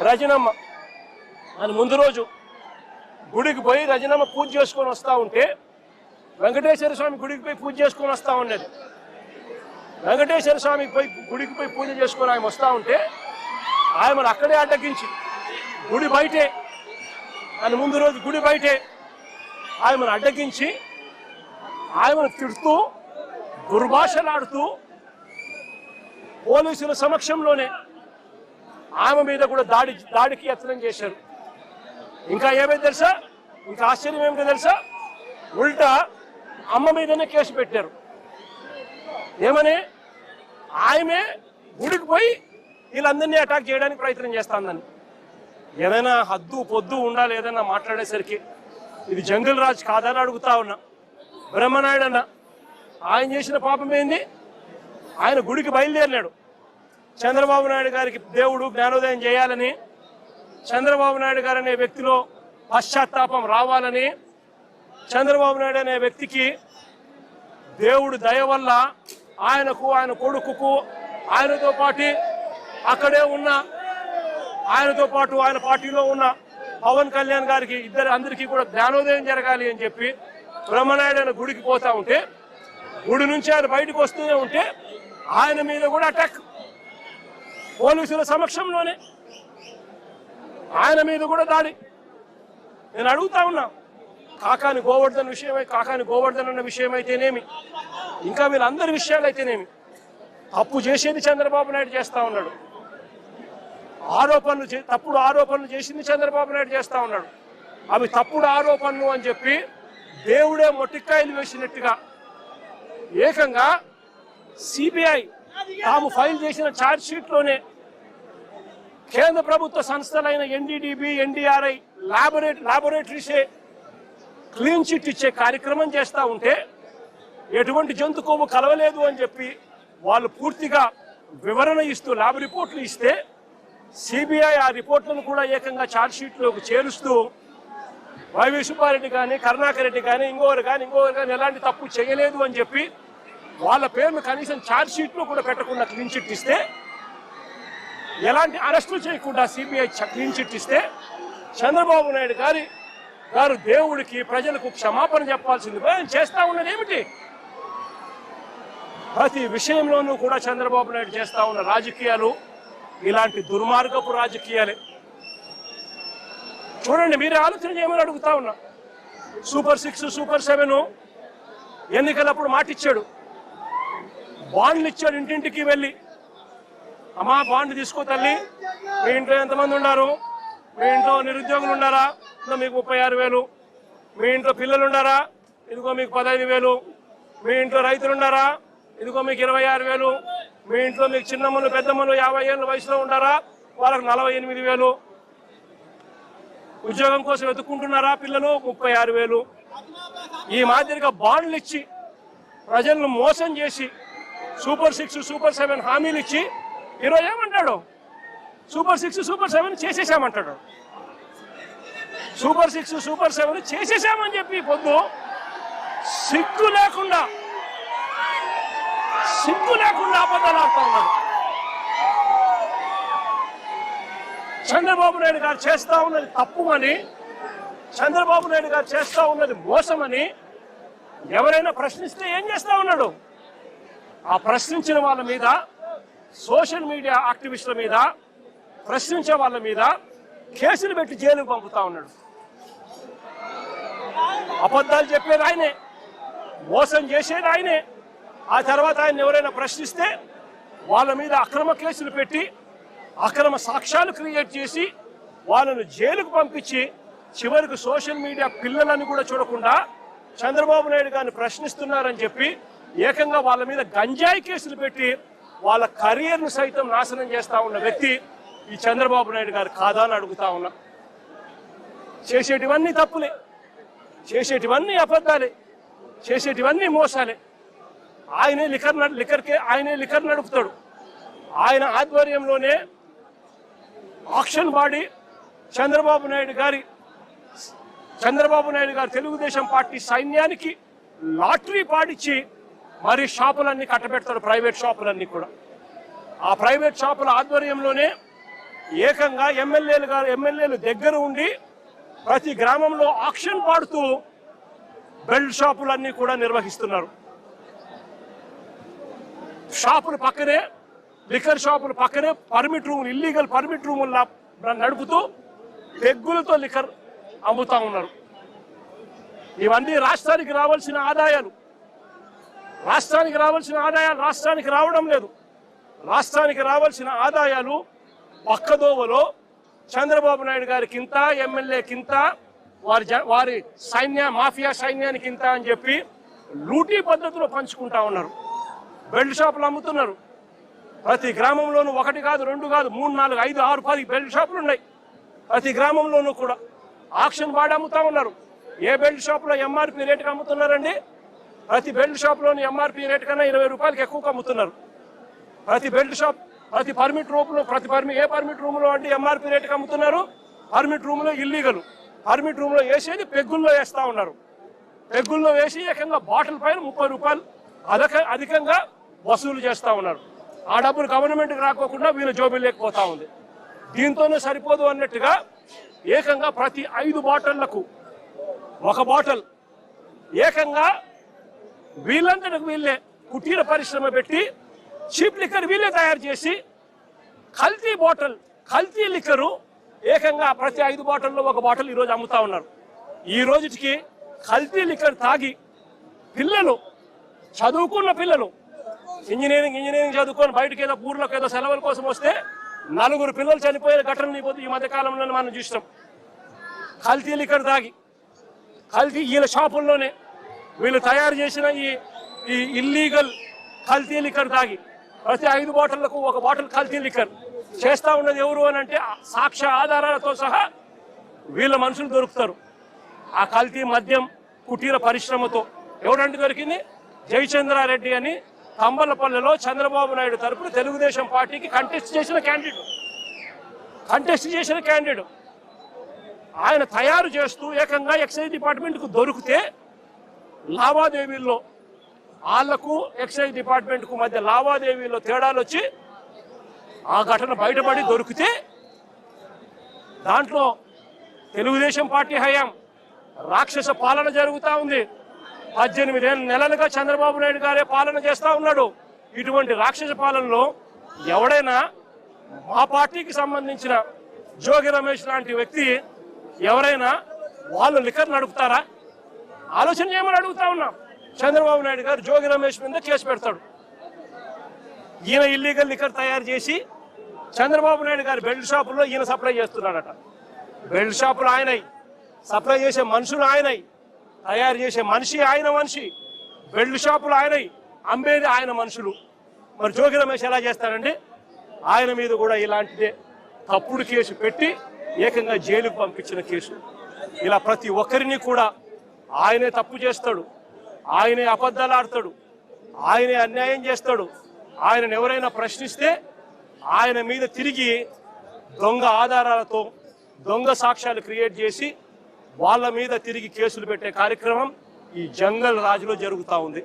రజనమ్మ అని ముందు రోజు గుడికి పోయి రజనమ్మ పూజ చేసుకొని వస్తూ ఉంటే వెంకటేశ్వర స్వామి గుడికి పోయి పూజ చేసుకొని వస్తూ ఉండేది. వెంకటేశ్వర స్వామికి పోయి గుడికి పోయి పూజ చేసుకొని ఆయన వస్తూ ఉంటే ఆయనను అక్కడే అడ్డగించి గుడి బయటే అని ముందు రోజు గుడి బయటే ఆయనను అడ్డగించి ఆయనను తిడుతూ దుర్భాషలాడుతూ పోలీసుల సమక్షంలోనే ఆమె మీద కూడా దాడికి యత్నం చేశారు. ఇంకా ఏమైంది తెలుసా? ఇంకా ఆశ్చర్యం ఏమిటో తెలుసా? ఉల్టా అమ్మ మీదనే కేసు పెట్టారు. ఏమని? ఆమె గుడికి పోయి వీళ్ళందరినీ అటాక్ చేయడానికి ప్రయత్నం చేస్తాందని. ఏదైనా హద్దు పొద్దు ఉండాలి ఏదైనా మాట్లాడేసరికి. ఇది జంగిల్ రాజ్ కాదని అడుగుతా ఉన్నా. బ్రహ్మనాయుడు అన్న ఆయన చేసిన పాపం ఏంది? ఆయన గుడికి బయలుదేరినాడు. చంద్రబాబు నాయుడు గారికి దేవుడు జ్ఞానోదయం చేయాలని, చంద్రబాబు నాయుడు గారు అనే వ్యక్తిలో పశ్చాత్తాపం రావాలని, చంద్రబాబు నాయుడు అనే వ్యక్తికి దేవుడు దయ వల్ల ఆయనకు, ఆయన కొడుకుకు, ఆయనతో పాటు అక్కడే ఉన్న ఆయనతో పాటు ఆయన పార్టీలో ఉన్న పవన్ కళ్యాణ్ గారికి అందరికీ కూడా జ్ఞానోదయం జరగాలి అని చెప్పి బ్రహ్మనాయుడు ఆయన గుడికి పోతా ఉంటే, గుడి నుంచి ఆయన బయటకు వస్తూనే ఉంటే ఆయన మీద కూడా అటాక్. పోలీసుల సమక్షంలోనే ఆయన మీద కూడా దాడి. నేను అడుగుతా ఉన్నా, కాకాని గోవర్ధన్ అన్న విషయం అయితేనేమి, ఇంకా వీళ్ళందరి విషయాలు అయితేనేమి, తప్పు చేసేది చంద్రబాబు నాయుడు చేస్తా ఉన్నాడు. తప్పుడు ఆరోపణలు చేసింది చంద్రబాబు నాయుడు చేస్తా ఉన్నాడు. అవి తప్పుడు ఆరోపణలు అని చెప్పి దేవుడే మొట్టికాయలు వేసినట్టుగా ఏకంగా సిబిఐ తాము ఫైల్ చేసిన ఛార్జ్ షీట్లోనే కేంద్ర ప్రభుత్వ సంస్థలైన ఎన్డీడీబీ, ఎన్డీఆర్ఐ లాబొరేటరీసే క్లీన్ చిట్ ఇచ్చే కార్యక్రమం చేస్తూ ఉంటే ఎటువంటి జంతు కొవ్వు కలవలేదు అని చెప్పి వాళ్ళు పూర్తిగా వివరణ ఇస్తూ ల్యాబ్ రిపోర్ట్లు ఇస్తే సిబిఐ ఆ రిపోర్ట్లను కూడా ఏకంగా ఛార్జ్ షీట్లోకి చేరుస్తూ వైవి సుబ్బారెడ్డి కానీ, కరుణాకర్ రెడ్డి కానీ, ఇంకొకరు కానీ ఎలాంటి తప్పు చేయలేదు అని చెప్పి వాళ్ళ పేర్లు కనీసం ఛార్జ్ షీట్లో కూడా పెట్టకుండా క్లీన్ చిట్ ఇస్తే, ఎలాంటి అరెస్టులు చేయకుండా సిబిఐ క్లీన్ చిట్ ఇస్తే చంద్రబాబు నాయుడు గారు దేవుడికి, ప్రజలకు క్షమాపణ చెప్పాల్సింది ఆయన చేస్తా ఉన్నది ఏమిటి? ప్రతి విషయంలోనూ కూడా చంద్రబాబు నాయుడు చేస్తా ఉన్న రాజకీయాలు ఇలాంటి దుర్మార్గపు రాజకీయాలే. చూడండి, మీరే ఆలోచన చేయమని అడుగుతా ఉన్నా. సూపర్ 6, సూపర్ 7 ఎన్నికలప్పుడు మాటిచ్చాడు, బాండ్లు ఇచ్చాడు. ఇంటింటికి వెళ్ళి, అమ్మా బాండ్ తీసుకో తల్లి, మీ ఇంట్లో ఎంతమంది ఉన్నారు, మీ ఇంట్లో నిరుద్యోగులు ఉన్నారా, మీకు 36,000, మీ ఇంట్లో పిల్లలు ఉన్నారా, ఇదిగో మీకు 15,000, మీ ఇంట్లో రైతులు ఉన్నారా, ఇదిగో మీకు 26,000, మీ ఇంట్లో మీకు చిన్నమ్మలు పెద్దమ్మలు 50 ఏళ్ళ వయసులో ఉన్నారా, వాళ్ళకు 48,000, ఉద్యోగం కోసం వెతుక్కుంటున్నారా పిల్లలు, 36,000. ఈ మాదిరిగా బాండ్లు ఇచ్చి ప్రజలను మోసం చేసి సూపర్ 6, సూపర్ 7 హామీలు ఇచ్చి ఈరోజు ఏమంటాడు? Super 6, super 7 చేసేసామంటాడు. సూపర్ 6, సూపర్ 7 చేసేసామని చెప్పి పొద్దు సిగ్గు లేకుండా అబద్ధాలు ఆడుతూ ఉన్నాడు. చంద్రబాబు నాయుడు గారు చేస్తా ఉన్నది తప్పు అని, చంద్రబాబు నాయుడు గారు చేస్తా ఉన్నది మోసమని ఎవరైనా ప్రశ్నిస్తే ఏం చేస్తా ఉన్నాడు? ఆ ప్రశ్నించిన వాళ్ళ మీద, సోషల్ మీడియా యాక్టివిస్టుల మీద, ప్రశ్నించే వాళ్ళ మీద కేసులు పెట్టి జైలుకు పంపుతా ఉన్నాడు. అబద్ధాలు చెప్పేది ఆయనే, మోసం చేసేది ఆయనే. ఆ తర్వాత ఆయన ఎవరైనా ప్రశ్నిస్తే వాళ్ళ మీద అక్రమ కేసులు పెట్టి, అక్రమ సాక్ష్యాలు క్రియేట్ చేసి వాళ్ళను జైలుకు పంపించి, చివరికి సోషల్ మీడియా పిల్లలని కూడా చూడకుండా చంద్రబాబు నాయుడు గారిని ప్రశ్నిస్తున్నారని చెప్పి ఏకంగా వాళ్ళ మీద గంజాయి కేసులు పెట్టి వాళ్ళ కెరీర్ను సైతం నాశనం చేస్తా ఉన్న వ్యక్తి ఈ చంద్రబాబు నాయుడు గారు కాదా అని అడుగుతా ఉన్నా. చేసేటివన్నీ తప్పులే, చేసేటివన్నీ అబద్ధాలే, చేసేటివన్నీ మోసాలే. ఆయనే లిక్కర్ నడుపుతాడు. ఆయన ఆధ్వర్యంలోనే ఆక్షన్ బాడీ చంద్రబాబు నాయుడు గారు తెలుగుదేశం పార్టీ సైన్యానికి లాటరీ పాడిచ్చి మరి షాపులన్నీ కట్టబెడతాడు, ప్రైవేట్ షాపులన్నీ కూడా. ఆ ప్రైవేట్ షాపుల ఆధ్వర్యంలోనే ఏకంగా ఎమ్మెల్యేలు దగ్గర ఉండి ప్రతి గ్రామంలో ఆక్షన్ పాడుతూ బెల్ట్ షాపులన్నీ కూడా నిర్వహిస్తున్నారు. షాపుల పక్కనే, లిక్కర్ షాపుల పక్కనే పర్మిట్ రూములు, ఇల్లీగల్ పర్మిట్ రూములు నడుపుతూ పెగ్గులతో లిక్కర్ అమ్ముతా ఉన్నారు. ఇవన్నీ రాష్ట్రానికి రావాల్సిన ఆదాయాలు రాష్ట్రానికి రావడం లేదు. రాష్ట్రానికి రావాల్సిన ఆదాయాలు పక్కదోవలో చంద్రబాబు నాయుడు గారికింత, ఎమ్మెల్యేకింత, వారి మాఫియా సైన్యానికింత అని చెప్పి లూటీ పద్ధతిలో పంచుకుంటా ఉన్నారు. బెల్ట్ షాపులు అమ్ముతున్నారు. ప్రతి గ్రామంలోనూ 1 కాదు, 2 కాదు, 3, 4, 5, 6, 10 బెల్ట్ షాపులు ఉన్నాయి. ప్రతి గ్రామంలోనూ కూడా ఆక్షన్ వాడి అమ్ముతా ఉన్నారు. ఏ బెల్ట్ షాపులో ఎంఆర్పి రేటుకి అమ్ముతున్నారండి? ప్రతి బెల్ట్ షాప్లోని ఎంఆర్పి రేటు కన్నా 20 రూపాయలకి ఎక్కువగా అమ్ముతున్నారు. ప్రతి బెల్ట్ షాప్, ప్రతి పర్మిట్ రూమ్లో, ఏ పర్మిట్ రూమ్లో అంటే ఎంఆర్పి రేటుకి అమ్ముతున్నారు. పర్మిట్ రూమ్లో ఇల్లీగల్, పర్మిట్ రూమ్లో వేసేది పెగ్గుల్లో వేస్తా ఉన్నారు. పెగ్గుల్లో వేసి ఏకంగా బాటిల్ పైన 30 రూపాయలు అధికంగా వసూలు చేస్తా ఉన్నారు. ఆ డబ్బులు గవర్నమెంట్కి రాకోకుండా వీళ్ళ జోబీ లేకపోతా ఉంది. దీంతోనే సరిపోదు అన్నట్టుగా ఏకంగా ప్రతి 5 బాటిళ్లకు 1 బాటిల్ ఏకంగా వీళ్ళంతటికి వీళ్ళే కుటీర పరిశ్రమ పెట్టి చీప్ లిక్కర్ వీళ్ళే తయారు చేసి కల్తీ లిక్కరు ఏకంగా ప్రతి 5 బాటిల్లో 1 బాటిల్ ఈరోజు అమ్ముతా ఉన్నారు. ఈ రోజుకి కల్తీ లిక్కర్ తాగి పిల్లలు, చదువుకున్న పిల్లలు, ఇంజనీరింగ్ చదువుకొని బయటకు ఏదో ఊర్లోకి ఏదో సెలవుల కోసం వస్తే 4 పిల్లలు చనిపోయిన ఘటన ఈ మధ్య కాలంలో మనం చూస్తాం. కల్తీ లిక్కర్ తాగి, వీళ్ళ షాపుల్లోనే వీళ్ళు తయారు చేసిన ఈ ఇల్లీగల్ కల్తీ లిక్కర్ తాగి ప్రతి 5 బాటిళ్లకు 1 బాటిల్ కల్తీ లిక్కర్ చేస్తా ఉన్నది ఎవరు అని అంటే సాక్ష్య ఆధారాలతో సహా వీళ్ళ మనుషులు దొరుకుతారు. ఆ కల్తీ మద్యం కుటీర పరిశ్రమతో ఎవరంటే దొరికింది? జయచంద్రారెడ్డి అని తంబలపల్లెలో చంద్రబాబు నాయుడు తరపున తెలుగుదేశం పార్టీకి కంటెస్ట్ చేసిన క్యాండిడేట్ ఆయన తయారు చేస్తూ ఏకంగా ఎక్సైజ్ డిపార్ట్మెంట్కు దొరికితే లావాదేవీల్లో వాళ్లకు ఎక్సైజ్ డిపార్ట్మెంట్కు మధ్య లావాదేవీల్లో తేడాలు వచ్చి ఆ ఘటన బయటపడి దొరికితే దాంట్లో తెలుగుదేశం పార్టీ హయాం రాక్షస పాలన జరుగుతూ ఉంది. 18 నెలలుగా చంద్రబాబు నాయుడు గారే పాలన చేస్తూ ఉన్నాడు. ఇటువంటి రాక్షస పాలనలో ఎవడైనా మా పార్టీకి సంబంధించిన జోగి రమేష్ లాంటి వ్యక్తి ఎవరైనా వాళ్ళు లిక్కర్ నడుపుతారా? ఆలోచన చేయమని అడుగుతా ఉన్నాం. చంద్రబాబు నాయుడు గారు జోగి రమేష్ మీద కేసు పెడతాడు. ఈయన ఇల్లీగల్ లిక్కర్ తయారు చేసి చంద్రబాబు నాయుడు గారి బెల్ట్ షాపుల్లో ఈయన సప్లై చేస్తున్నాడట. బెల్ట్ షాపులు ఆయనై, సప్లై చేసే మనుషులు ఆయనై, తయారు చేసే మనిషి, బెల్ట్ షాపులు ఆయనై, అమ్మేది ఆయన మనుషులు. మరి జోగి రమేష్ ఎలా చేస్తాడంటే ఆయన మీద కూడా ఇలాంటిదే తప్పుడు కేసు పెట్టి ఏకంగా జైలుకు పంపించిన కేసు. ఇలా ప్రతి ఒక్కరిని కూడా ఆయనే తప్పు చేస్తాడు, ఆయనే అబద్ధాలు ఆడతాడు, ఆయనే అన్యాయం చేస్తాడు. ఆయనను ఎవరైనా ప్రశ్నిస్తే ఆయన మీద తిరిగి దొంగ ఆధారాలతో దొంగ సాక్ష్యాలు క్రియేట్ చేసి వాళ్ళ మీద తిరిగి కేసులు పెట్టే కార్యక్రమం ఈ జంగల్ రాజులో జరుగుతూ ఉంది.